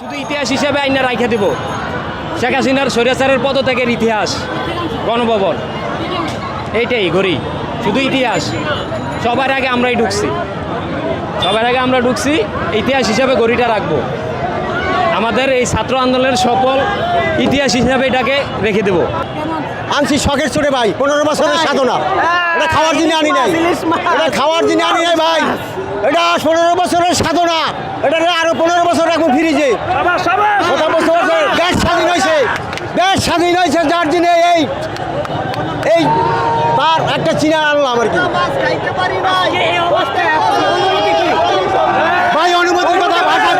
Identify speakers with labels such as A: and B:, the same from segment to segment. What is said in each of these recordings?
A: শুধু ইতিহাস হিসেবে আইনা রাইখা দেব শেখ হাসিনার স্বৈরাচারের পদত্যাগের ইতিহাস গণভবন এইটাই ঘড়ি শুধু ইতিহাস সবার আগে আমরাই ঢুকছি ইতিহাস হিসাবে ঘড়িটা রাখবো আমাদের এই ছাত্র আন্দোলনের সফল ইতিহাস হিসাবে এটাকে রেখে দেব
B: আনছি শখের ছোটে ভাই 15 বছরের সাধনা এটা খাওয়ার জন্য আনি নাই ভাই এটা 15 বছরের সাধনা এটা আরো 15 বছর রাখবো ফ্রিজে দেশ স্বাধীন হয়েছে যার জন্য এই তার একটা চিনা আনলাম আর কি ভাই অনুমতির কথা ভাষা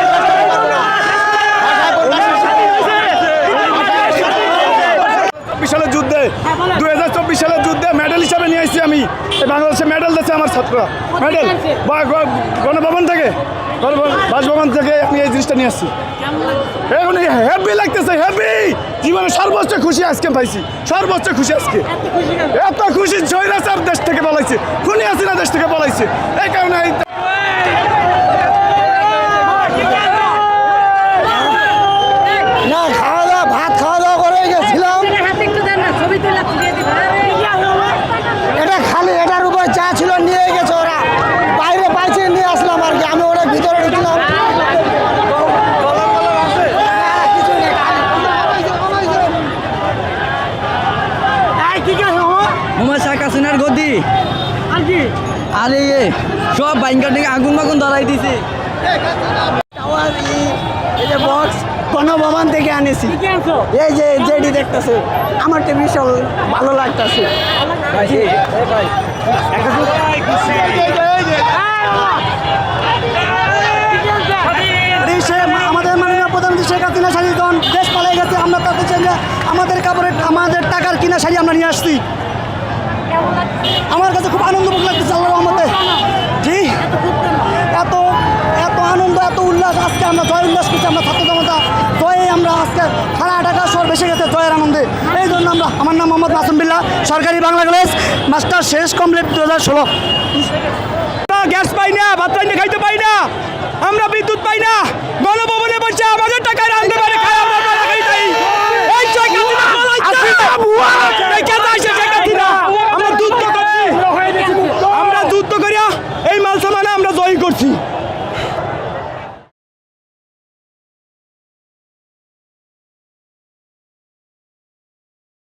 C: সালের যুদ্ধে 2024 সালের যুদ্ধে মেডেল হিসাবে নিয়ে আসছি আমি বাংলাদেশে মেডেল দিচ্ছে আমার ছাত্ররা মেডেল গণভবন থেকে বাসভবন থেকে আমি এই জিনিসটা নিয়ে আসছি এখন হ্যাপি লাগতেছে হ্যাপি জীবনে সর্বোচ্চ খুশি আজকে পাইছি সর্বোচ্চ খুশি আজকে এত খুশি স্বৈরাচার দেশ থেকে বলাইছে খুনি হাসিনা দেশ থেকে বলাইছে এই কারণে
B: এটা খালি এটার উপর যা ছিল নিয়ে গেছে ওরা বাইরে পাইছে নিয়ে আসলাম আর কি আমি ওরা ভিতরে ঢুকলাম
D: শেখ হাসিনার গদি আরে সব বাইঙ্গার থেকে আগুন বাগুন ধরাই দিছে
B: বক্স গণভবন থেকে আনেছি এই যে যেটি দেখতেছে আমার তো বিশাল ভালো লাগতেছে আমাদের মাননীয় প্রধানমন্ত্রী শেখ হাসিনা শাড়ি যখন দেশ পালাই গেছে আমরা তাদের জন্য আমাদের টাকার কিনা শাড়ি আমরা নিয়ে আসছি আমার কাছে খুব আনন্দমুখ লাগতেছে আল্লাহর রহমতে জি এত এত আনন্দ এত উল্লাস আজকে আমরা জয় উল্লাস করছি আমরা ছাত্র জনতা জয়ে আমরা আজকে সারা ঢাকা শহর বেসে গেছে জয়ের আনন্দে এই জন্য আমরা আমার নাম মোহাম্মদ মাসুম বিল্লাহ সরকারি বাংলা কলেজ মাস্টার শেষ কমপ্লিট 2016
C: গ্যাস পাই না ভাত পাই না খাইতে পাই না আমরা বিদ্যুৎ পাই না